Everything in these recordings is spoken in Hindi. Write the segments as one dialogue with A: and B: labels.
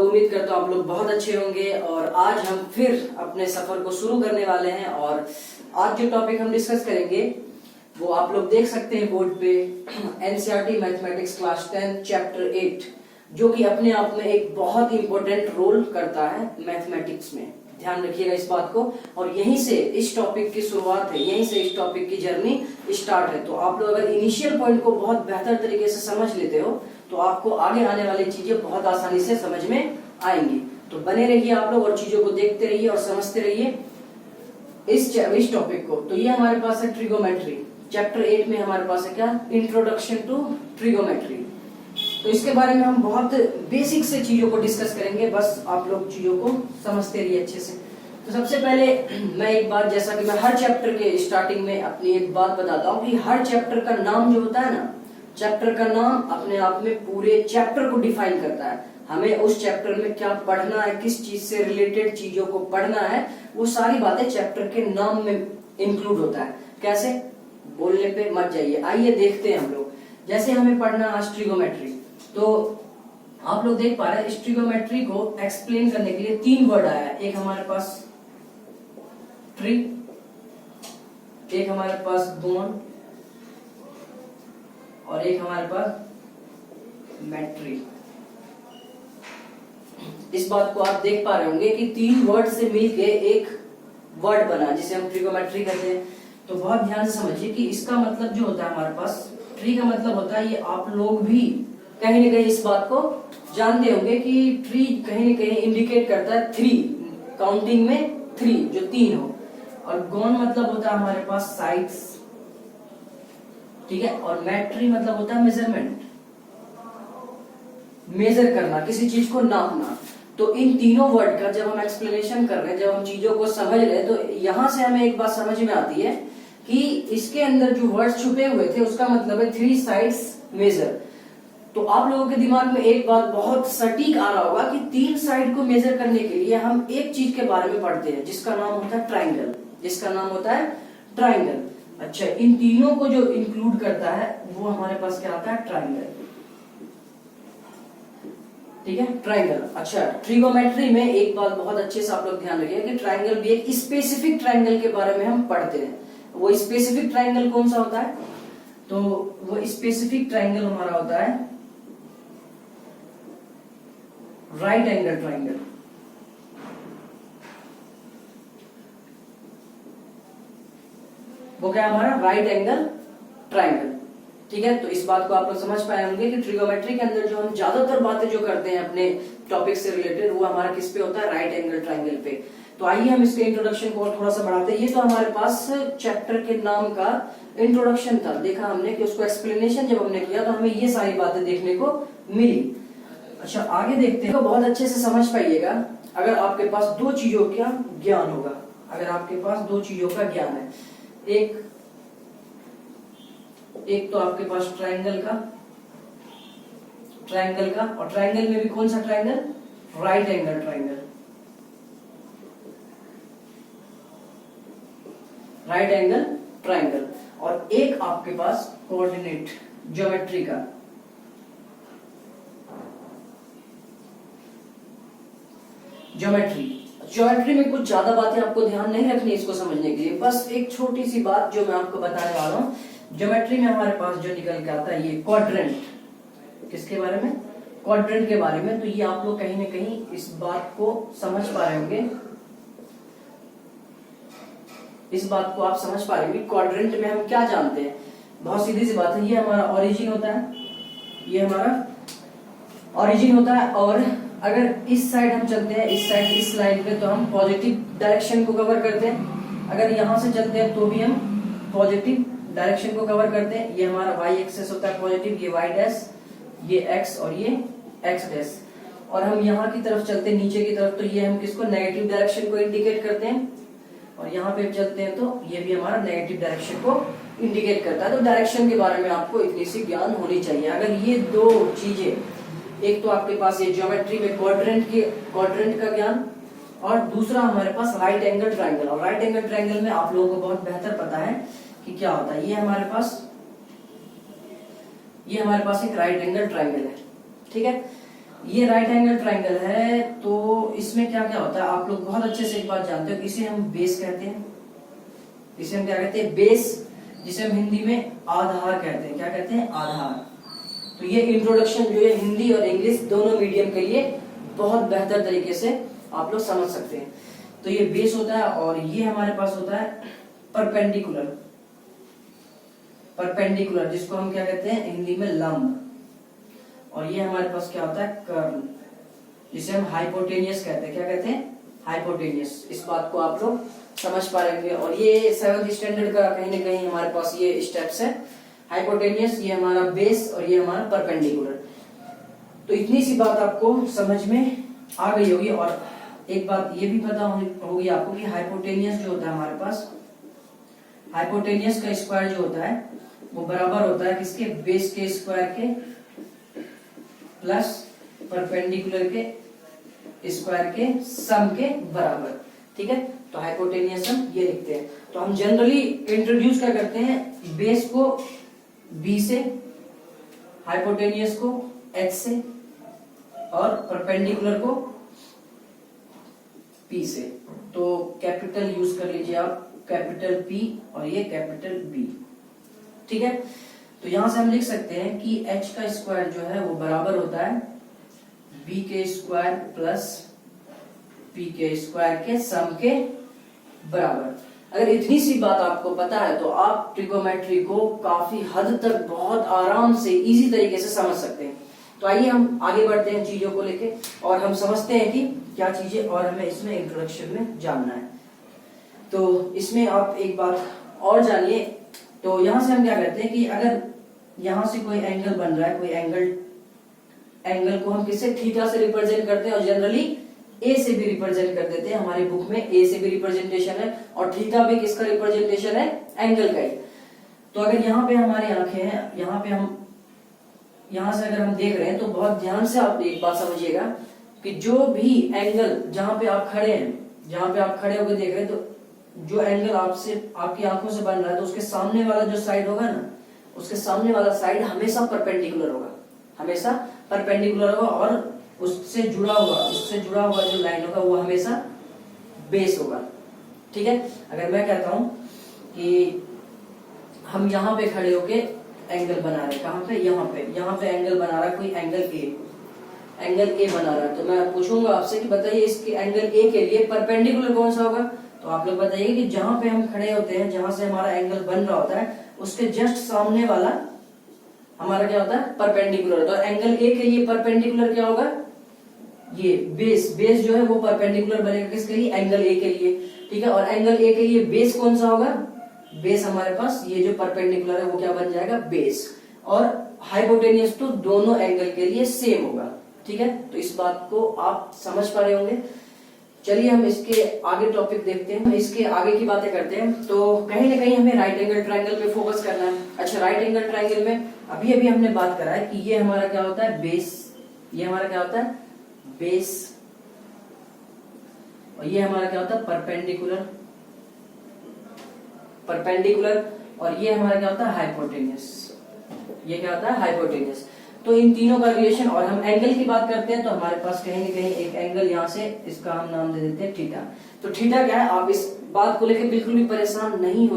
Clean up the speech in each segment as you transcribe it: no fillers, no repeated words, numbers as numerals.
A: लोग उम्मीद करता हूँ आप लोग बहुत अच्छे होंगे। और आज हम फिर अपने सफर को शुरू करने वाले हैं और आज जो टॉपिक हम डिस्कस करेंगे वो आप लोग देख सकते हैं बोर्ड पे, एनसीईआरटी मैथमेटिक्स क्लास 10 चैप्टर 8, जो कि अपने आप में एक बहुत ही इंपॉर्टेंट रोल करता है मैथमेटिक्स में। ध्यान रखिएगा इस बात को। और यहीं से इस टॉपिक की शुरुआत है, यहीं से इस टॉपिक की जर्नी स्टार्ट है। तो आप लोग अगर इनिशियल पॉइंट को बहुत बेहतर तरीके से समझ लेते हो तो आपको आगे आने वाली चीजें बहुत आसानी से समझ में आएंगी। तो बने रहिए आप लोग और चीजों को देखते रहिए और समझते रहिए इस टॉपिक को। तो ये हमारे पास है ट्रिगोमेट्री। चैप्टर 8 में हमारे पास है क्या, इंट्रोडक्शन टू ट्रिगोमेट्री। तो इसके बारे में हम बहुत बेसिक से चीजों को डिस्कस करेंगे, बस आप लोग चीजों को समझते रहिए अच्छे से। तो सबसे पहले मैं एक बात, जैसा कि मैं हर चैप्टर के स्टार्टिंग में अपनी एक बात बताता हूँ कि हर चैप्टर का नाम जो होता है ना, चैप्टर का नाम अपने आप में पूरे चैप्टर को डिफाइन करता है। हमें उस चैप्टर में क्या पढ़ना है, किस चीज से रिलेटेड चीजों को पढ़ना है, वो सारी बातें चैप्टर के नाम में इंक्लूड होता है। कैसे, बोलने पे मत जाइए, आइए देखते हैं हम लोग। जैसे हमें पढ़ना आज ट्रिगोमेट्री, तो आप लोग देख पा रहे हैं इस ट्रिगोमेट्री को एक्सप्लेन करने के लिए 3 वर्ड आया है। एक हमारे पास ट्री, एक हमारे पास बोन और एक हमारे पास मेट्री। इस बात को आप देख पा रहे होंगे कि 3 वर्ड से मिलके एक वर्ड बना जिसे हम ट्रिगोमेट्री कहते हैं। तो बहुत ध्यान से समझिए कि इसका मतलब जो होता है हमारे पास, ट्री का मतलब होता है, ये आप लोग भी कहीं ना कहीं इस बात को जानते होंगे कि ट्री कहीं ना कहीं इंडिकेट करता है 3, काउंटिंग में 3, जो 3 हो। और गॉन मतलब होता है हमारे पास साइड्स, ठीक है। और मेट्री मतलब होता है मेजरमेंट, मेजर करना, किसी चीज को नापना। तो इन तीनों वर्ड का जब हम एक्सप्लेनेशन कर रहे हैं, जब हम चीजों को समझ रहे हैं, तो यहां से हमें एक बात समझ में आती है कि इसके अंदर जो वर्ड्स छुपे हुए थे उसका मतलब है 3 साइड्स मेजर। तो आप लोगों के दिमाग में एक बात बहुत सटीक आ रहा होगा कि 3 साइड को मेजर करने के लिए हम एक चीज के बारे में पढ़ते हैं जिसका नाम होता है ट्राइंगल, जिसका नाम होता है ट्राइंगल। अच्छा, इन तीनों को जो इंक्लूड करता है वो हमारे पास क्या आता है, ट्राइंगल, ठीक है, ट्राइंगल। अच्छा, ट्रिगोमेट्री में एक बात बहुत अच्छे से आप लोग ध्यान रखिए कि ट्राइंगल भी एक स्पेसिफिक ट्राइंगल के बारे में हम पढ़ते हैं। वो स्पेसिफिक ट्राइंगल कौन सा होता है, तो वो स्पेसिफिक ट्राइंगल हमारा होता है राइट एंगल ट्राइंगल। वो क्या हमारा राइट एंगल ट्राइंगल, ठीक है। तो इस बात को आप लोग समझ पाए होंगे कि ट्रिगोमेट्री के अंदर जो हम ज्यादातर बातें जो करते हैं अपने टॉपिक से रिलेटेड, वो हमारा किस पे होता है, राइट एंगल ट्राइंगल पे। तो आइए हम इसके इंट्रोडक्शन को और थोड़ा सा बढ़ाते हैं। ये तो हमारे पास चैप्टर के नाम का इंट्रोडक्शन था। देखा हमने कि उसको एक्सप्लेनेशन जब हमने किया तो हमें ये सारी बातें देखने को मिली। अच्छा, आगे देखते हैं। तो बहुत अच्छे से समझ पाइएगा, अगर आपके पास 2 चीजों का ज्ञान होगा, अगर आपके पास 2 चीजों का ज्ञान है, एक तो आपके पास ट्राइंगल का, और ट्राइंगल में भी कौन सा triangle, right angle triangle, right angle triangle. और एक आपके पास कोऑर्डिनेट ज्योमेट्री का, ज्योमेट्री में कुछ ज्यादा बातें आपको ध्यान नहीं रखनी इसको समझने के लिए, बस एक छोटी सी बात जो मैं आपको बताने वाला हूँ। ज्योमेट्री में हमारे पास जो निकल के आता है ये क्वाड्रेंट, किसके बारे में, क्वाड्रेंट के बारे में। तो ये आप लोग कहीं ना कहीं इस बात को समझ पा रहे होंगे, इस बात को आप समझ पा रहे होंगे क्वाड्रेंट में हम क्या जानते हैं। बहुत सीधी सी बात है, ये हमारा ओरिजिन होता है, ये हमारा ओरिजिन होता है। और अगर इस साइड हम चलते हैं, इस साइड, इस लाइन पे, तो हम पॉजिटिव डायरेक्शन को कवर करते हैं। अगर यहां से चलते हैं तो भी हम पॉजिटिव डायरेक्शन को कवर करते हैं। ये हमारा वाई एक्सेस होता है पॉजिटिव, ये वाई डैश, ये एक्स और ये एक्स डैश। और हम यहाँ की तरफ चलते हैं, नीचे की तरफ, तो ये हम किसको, नेगेटिव डायरेक्शन को इंडिकेट करते हैं। और यहाँ पे चलते हैं तो ये भी हमारा नेगेटिव डायरेक्शन को इंडिकेट करता है। तो डायरेक्शन के बारे में आपको इतनी सी ज्ञान होनी चाहिए। अगर ये 2 चीजें, एक तो आपके पास ये ज्योमेट्री में क्वाड्रेंट का ज्ञान, और दूसरा हमारे पास राइट एंगल ट्राइंगल। और राइट एंगल ट्राइंगल में आप लोगों को बहुत बेहतर पता है कि क्या होता है। ये हमारे पास एक राइट एंगल ट्राइंगल है, ठीक है। ये राइट एंगल ट्राइंगल है, तो इसमें क्या क्या होता है आप लोग बहुत अच्छे से एक बात जानते हो, इसे हम बेस कहते हैं। इसे हम क्या कहते हैं? बेस, जिसे हम हिंदी में आधार कहते हैं। क्या कहते हैं? आधार। तो ये इंट्रोडक्शन जो है हिंदी और इंग्लिश दोनों मीडियम के लिए बहुत बेहतर तरीके से आप लोग समझ सकते हैं। तो ये बेस होता है, और ये हमारे पास होता है परपेंडिकुलर। परपेंडिकुलर जिसको हम क्या कहते हैं हिंदी में लंब। और ये हमारे पास क्या होता है? कर्व, जिसे हम हाइपोटेनियस कहते हैं। क्या कहते हैं? हाइपोटेनियस। इस बात को आप लोग समझ पाएंगे। और ये 7th स्टैंडर्ड का कहीं ना कहीं हमारे पास ये स्टेप्स है। हाइपोटेनियस, ये हमारा बेस, और ये हमारा परपेंडिकुलर। तो इतनी सी बात आपको समझ में आ गई होगी। और एक बात ये भी पता होगी आपको कि हाइपोटेनियस जो होता है हमारे पास, हाइपोटेनियस का स्क्वायर जो होता है वो बराबर होता है किसके? बेस के स्क्वायर के प्लस परपेंडिकुलर के स्क्वायर के सम के बराबर। ठीक है, तो हाइपोटेनियस हम ये लिखते हैं। तो हम जनरली इंट्रोड्यूस क्या करते हैं? बेस को बी से, हाइपोटेनियस को एच से, और परपेंडिकुलर को पी से। तो कैपिटल यूज कर लीजिए आप, कैपिटल पी और ये कैपिटल बी। ठीक है, तो यहां से हम लिख सकते हैं कि h का स्क्वायर जो है वो बराबर होता है b के स्क्वायर प्लस p के स्क्वायर के सम के बराबर। अगर इतनी सी बात आपको पता है तो आप ट्रिगोमेट्री को काफी हद तक बहुत आराम से इजी तरीके से समझ सकते हैं। तो आइए हम आगे बढ़ते हैं चीजों को लेके, और हम समझते हैं कि क्या चीजें और हमें इसमें इंट्रोडक्शन में जानना है। तो इसमें आप एक बात और जानिए। तो यहां से हम क्या कहते हैं कि अगर यहां से कोई एंगल बन रहा है, कोई एंगल को हम किससे? थीटा से रिप्रेजेंट करते हैं, और जनरली ए से भी रिप्रेजेंट कर देते हैं। हमारी बुक में ए से भी रिप्रेजेंटेशन है, और थीटा भी किसका रिप्रेजेंटेशन है? एंगल का ही। तो अगर यहाँ पे हमारी आंखें हैं, यहाँ पे हम यहां से अगर हम देख रहे हैं तो बहुत ध्यान से आप एक बात समझिएगा कि जो भी एंगल जहां पे आप खड़े हैं, जहां पे आप खड़े होकर देख रहे हैं, तो जो एंगल आपसे आपकी आंखों से बन रहा है, तो उसके सामने वाला जो साइड होगा ना, उसके सामने वाला साइड हमेशा परपेंडिकुलर होगा, हमेशा परपेंडिकुलर होगा। और उससे जुड़ा हुआ जो लाइन होगा वो हमेशा बेस होगा। ठीक है, अगर मैं कहता हूं कि हम यहाँ पे खड़े होके एंगल बना रहे हैं, कहाँ पे? यहाँ पे एंगल बना रहा है कोई एंगल ए बना रहा है, तो मैं पूछूंगा आपसे कि बताइए इसके एंगल ए के लिए परपेंडिकुलर कौन सा होगा? तो आप लोग बताइए कि जहां पे हम खड़े होते हैं, जहां से हमारा एंगल बन रहा होता है, उसके जस्ट सामने वाला हमारा क्या होता है? परपेंडिकुलर। तो एंगल ए के लिए परपेंडिकुलर क्या होगा? ये बेस जो है वो परपेंडिकुलर बनेगा किसके लिए? एंगल ए के लिए। ठीक है, और एंगल ए के लिए बेस कौन सा होगा? बेस हमारे पास ये जो परपेंडिकुलर है वो क्या बन जाएगा? बेस। और हाइपोटेनियस तो दोनों एंगल के लिए सेम होगा। ठीक है, तो इस बात को आप समझ पा रहे होंगे। चलिए हम इसके आगे टॉपिक देखते हैं, इसके आगे की बातें करते हैं। तो कहीं ना कहीं हमें राइट एंगल ट्रायंगल पे फोकस करना है। अच्छा, राइट एंगल ट्रायंगल में अभी हमने बात करा है कि ये हमारा क्या होता है? बेस। ये हमारा क्या होता है? बेस। और ये हमारा क्या होता है? परपेंडिकुलर। और ये हमारा क्या होता है? हाइपोटेनियस। ये क्या होता है? हाइपोटेनियस। तो इन तीनों का रिलेशन, और हम एंगल की बात करते हैं तो हमारे पास कहीं न कहीं एक एंगल यहाँ से, इसका हम नाम दे देते हैं थीटा। तो थीटा क्या है? आप इस बात को लेकर बिल्कुल भी परेशान नहीं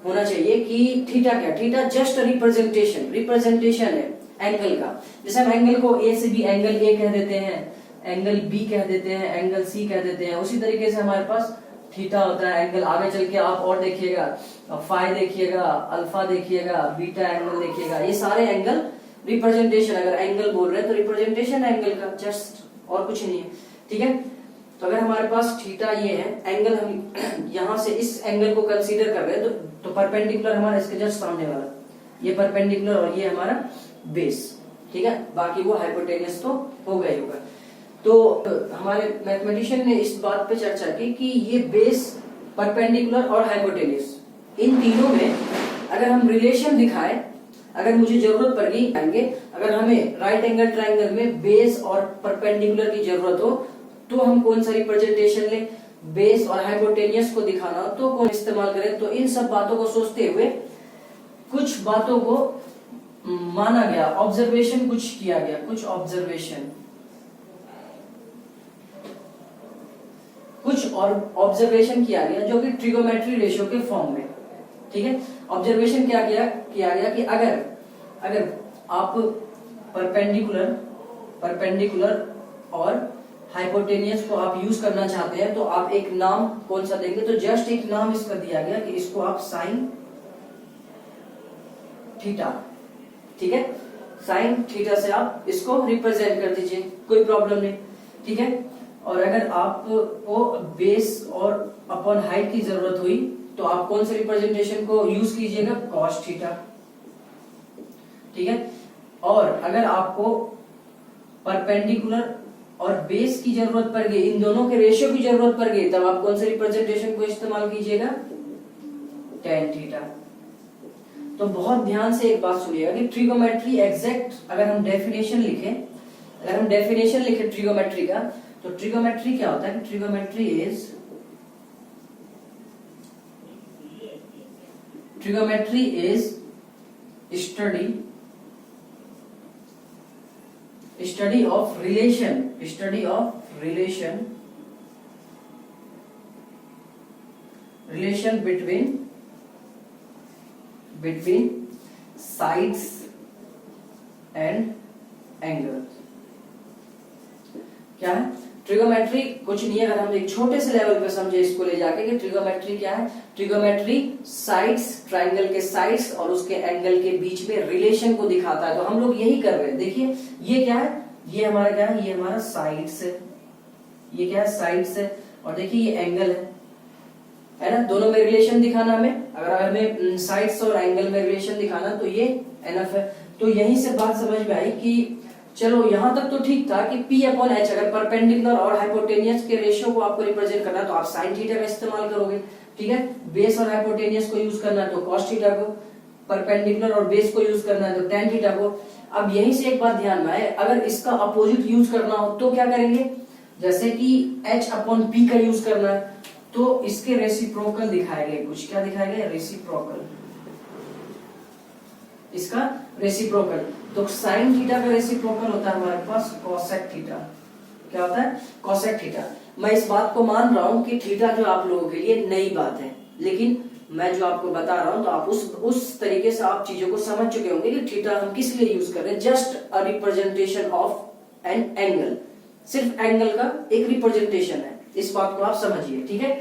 A: होना चाहिए कि थीटा क्या? थीटा जस्ट रिप्रेजेंटेशन है एंगल का। जैसे हम एंगल को ए से भी एंगल ए कह देते हैं, एंगल बी कह देते हैं, एंगल सी कह देते हैं, उसी तरीके से हमारे पास थीटा होता है एंगल। आगे चल के आप और देखिएगा, फाई देखिएगा, अल्फा देखिएगा, बीटा एंगल देखिएगा, ये सारे एंगल रिप्रेजेंटेशन, अगर एंगल बोल रहे हैं तो रिप्रेजेंटेशन एंगल का, जस्ट और कुछ नहीं है। ठीक है, तो अगर हमारे पास थीटा ये है एंगल, हम यहां से इस एंगल को कंसीडर कर रहे हैं तो परपेंडिकुलर हमारा इसके जस्ट सामने वाला, ये परपेंडिकुलर और ये हमारा बेस। ठीक है, बाकी वो हाइपोटेनियस तो हो गया ही होगा। तो हमारे मैथमेटिशियन ने इस बात पे चर्चा की कि ये बेस, परपेंडिकुलर और हाइपोटेनियस, इन तीनों में अगर हम रिलेशन दिखाएं, अगर मुझे जरूरत पड़ेगी आएंगे, अगर हमें राइट एंगल ट्रायंगल में बेस और परपेंडिकुलर की जरूरत हो तो हम कौन सा रिप्रेजेंटेशन लें, बेस और हाइपोटेनियस को दिखाना हो तो कौन इस्तेमाल करें। तो इन सब बातों को सोचते हुए कुछ बातों को माना गया, ऑब्जर्वेशन कुछ किया गया, कुछ ऑब्जर्वेशन, कुछ और ऑब्जर्वेशन किया गया जो कि ट्रिगोमेट्री रेशियो के फॉर्म में, ठीक है। ऑब्जर्वेशन क्या किया गया कि अगर आप परपेंडिकुलर और हाइपोटेनियस को आप यूज करना चाहते हैं तो आप एक नाम कौन सा देंगे, तो जस्ट एक नाम इसका दिया गया कि इसको आप साइन थीटा, ठीक है, साइन थीटा से आप इसको रिप्रेजेंट कर दीजिए, कोई प्रॉब्लम नहीं, ठीक है। और अगर आपको बेस और अपॉन हाइट की जरूरत हुई तो आप कौन से रिप्रेजेंटेशन को यूज कीजिएगा, कॉस थीटा, ठीक है। और अगर आपको परपेंडिकुलर और बेस की जरूरत पड़ गई, इन दोनों के रेशियो की जरूरत पड़ गई, तब आप कौन से रिप्रेजेंटेशन को इस्तेमाल कीजिएगा, टेन थीटा। तो बहुत ध्यान से एक बात सुनिएगा कि ट्रिगोमेट्री एग्जैक्ट अगर हम डेफिनेशन लिखे ट्रिगोमेट्री का, तो ट्रिगोमेट्री क्या होता है कि trigonometry is study of relation between sides and angles। क्या है ट्रिगोमेट्री? कुछ नहीं है, अगर हम एक छोटे से लेवल पे समझे इसको ले जाके कि ट्रिगोमेट्री क्या है, ट्रिगोमेट्री साइड्स, ट्राइंगल के साइड्स और उसके एंगल के बीच में रिलेशन को दिखाता है। तो हम लोग यही कर रहे हैं। देखिए ये क्या है, ये हमारा क्या है, ये हमारा साइड्स है, ये क्या है, साइड्स है, और देखिए ये एंगल है ना, दोनों में रिलेशन दिखाना हमें। अगर हमें साइड्स और एंगल में रिलेशन दिखाना तो ये एनफ है। तो यहीं से बात समझ में आई कि चलो यहां तक तो ठीक था कि P अपॉन H, अगर परपेंडिकुलर और हाइपोटेनियस के रेशियो को आपको रिप्रेजेंट करना तो आप साइन थीटा का इस्तेमाल करोगे, ठीक है। बेस और हाइपोटेनियस को यूज करना है तो कॉस थीटा को, परपेंडिकुलर और बेस को यूज करना है तो टेन थीटा को। अब यहीं से एक बात ध्यान में आए, अगर इसका अपोजिट यूज करना हो तो क्या करेंगे, जैसे कि H अपॉन P का यूज करना है तो इसके रेसिप्रोकल दिखाए गए, कुछ क्या दिखाए गए, रेसिप्रोकल, इसका रेसिप्रोकल। तो साइन थीटा का रेसिप्रोकल होता है हमारे पास कोसेक थीटा। क्या होता है, कोसेक थीटा। मैं इस बात को मान रहा हूं कि थीटा जो आप लोगों के लिए नई बात है, लेकिन मैं जो आपको बता रहा हूं तो आप उस तरीके से आप चीजों को समझ चुके होंगे कि थीटा हम किस लिए यूज कर रहे हैं, just a representation of an angle, सिर्फ एंगल का एक रिप्रेजेंटेशन है, इस बात को आप समझिए, ठीक है।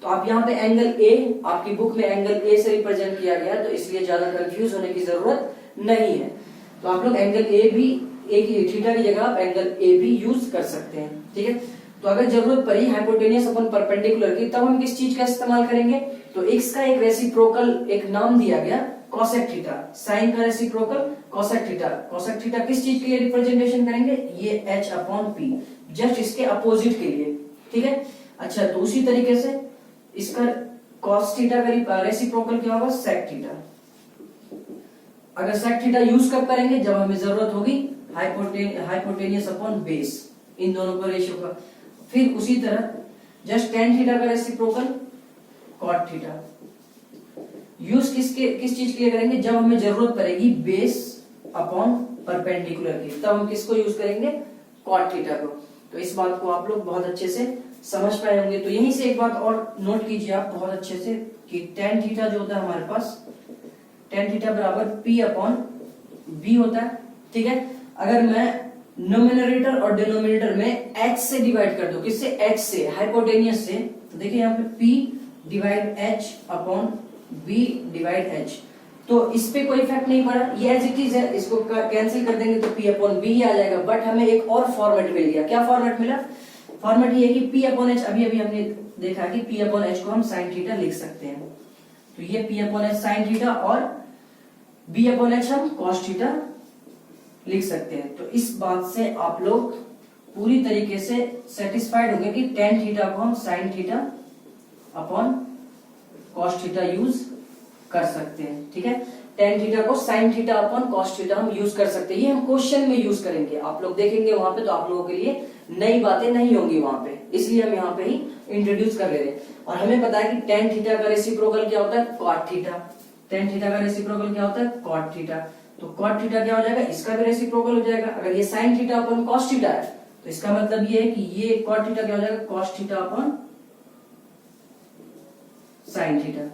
A: तो आप यहाँ पे एंगल ए, आपकी बुक में एंगल ए से रिप्रेजेंट किया गया, तो इसलिए ज्यादा कंफ्यूज होने की जरूरत नहीं है। तो आप लोग एंगल ए भी, ए की थीटा की जगह आप एंगल ए भी यूज कर सकते हैं, ठीक है। तो अगर जरूरत पड़ी हाइपोटेनियस अपन परपेंडिकुलर की, तब हम किस चीज का इस्तेमाल करेंगे, तो इसका एक रेसिप्रोकल, एक नाम दिया गया कोसेक थीटा, साइन का reciprocal cosec theta. Cosec theta किस चीज के लिए रिप्रेजेंटेशन करेंगे, ये H अपॉन P, जस्ट इसके अपोजिट के लिए, ठीक है। अच्छा, तो उसी तरीके से इसका कॉस थीटा का रेसिप्रोकल क्या होगा, सेक थीटा। अगर सेक थीटा यूज कब करेंगे, जब हमें जरूरत होगी हाइपोटेनियस अपॉन बेस, इन दोनों का रेशियो का। फिर उसी तरह जस्ट टेन थीटा का रेसिप्रोकल कॉट थीटा। यूज किस चीज के लिए करेंगे, जब हमें जरूरत पड़ेगी बेस अपॉन परपेंडिकुलर की, तब हम किसको यूज करेंगे, कॉट थीटा को। तो इस बात को आप लोग बहुत अच्छे से समझ पाए होंगे। तो यहीं से एक बात और नोट कीजिए आप बहुत अच्छे से कि टेन थीटा जो होता है हमारे पास, टेन थीटा बराबर P अपॉन B होता है, ठीक है। अगर मैं नोमिनेटर और डिनोमिनेटर में H से डिवाइड कर दूं, किससे, H से, हाइपोटेनियस से, तो देखिए यहाँ पे P divide H upon B divide H, तो इस पे कोई इफेक्ट नहीं पड़ा, ये एज इट इज है, इसको कैंसिल कर देंगे तो P अपॉन B ही आ जाएगा। बट हमें एक और फॉर्मेट मिल गया, क्या फॉर्मेट मिला, फॉर्मेट ये है कि P अपॉन H, अभी हमने देखा कि P अपॉन H को हम साइन थीटा लिख सकते हैं, तो ये P upon H sine theta और B अपॉन H हम कॉस थीटा लिख सकते हैं। तो इस बात से आप लोग पूरी तरीके से सेटिस्फाइड होंगे कि टेन थीटा को हम sine theta upon cos theta use कर सकते हैं, ठीक है। टेन थीटा को sine theta upon cos theta हम यूज कर सकते हैं, ये हम क्वेश्चन में यूज करेंगे, आप लोग देखेंगे वहां पे, तो आप लोगों के लिए नई बातें नहीं होंगी वहां पे, इसलिए हम यहाँ पे ही इंट्रोड्यूस कर ले रहे हैं। और हमें पता है कि टेन थीटा का रेसिप्रोकल क्या होता है, कॉट थीटा। टेन थीटा का रेसिप्रोकल क्या होता है, कॉट थीटा। तो कॉट थीटा क्या हो जाएगा, इसका भी रेसिप्रोकल हो जाएगा। अगर ये sine theta upon cos theta है तो इसका मतलब ये है कि ये कॉट थीटा क्या हो जाएगा, cos theta upon sine theta.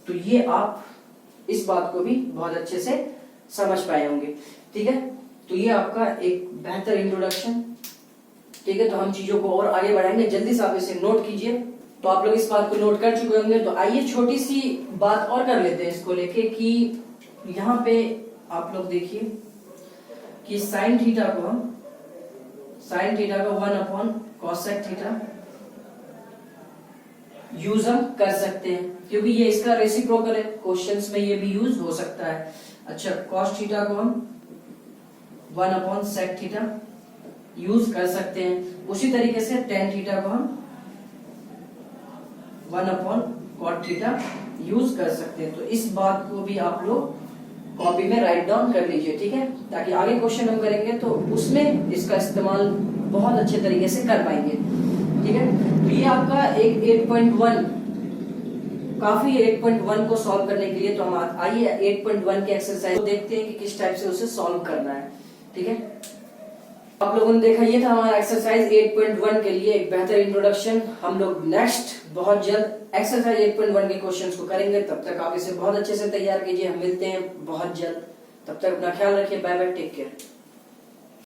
A: तो ये आप इस बात को भी बहुत अच्छे से समझ पाए होंगे। ठीक है, तो ये आपका एक बेहतर इंट्रोडक्शन। ठीक है, तो हम चीजों को और आगे बढ़ाएंगे, जल्दी से आप इसे नोट कीजिए। तो आप लोग इस बात को नोट कर चुके होंगे। तो आइए छोटी सी बात और कर लेते हैं इसको लेके कि यहाँ पे आप लोग देखिए कि साइन थीटा को हम साइन थीटा को 1 अपॉन कॉसेक थीटा यूज हम कर सकते हैं, क्योंकि ये इसका रेसिप्रोकल है। क्वेश्चंस में ये भी यूज हो सकता है। अच्छा, कॉस थीटा को हम 1 अपॉन सेक थीटा यूज कर सकते हैं। उसी तरीके से टेन थीटा को हम 1 अपॉन कॉट थीटा यूज कर सकते हैं। तो इस बात को भी आप लोग कॉपी में राइट डाउन कर लीजिए। ठीक है, ताकि आगे क्वेश्चन हम करेंगे तो उसमें इसका इस्तेमाल बहुत अच्छे तरीके से कर पाएंगे। ठीक है, तो ये आपका एक 8.1 काफी 8.1 को सॉल्व करने के लिए। तो हम आइए 8.1 के एक्सरसाइज को देखते हैं कि किस टाइप से उसे सॉल्व करना है। ठीक है, आप लोगों ने देखा ये था हमारा एक्सरसाइज 8.1 के लिए एक बेहतर इंट्रोडक्शन। हम लोग नेक्स्ट बहुत जल्द एक्सरसाइज 8.1 के क्वेश्चंस को करेंगे। तब तक आप इसे बहुत अच्छे से तैयार कीजिए। हम मिलते हैं बहुत जल्द। तब तक अपना ख्याल रखिए। Bye bye, take care.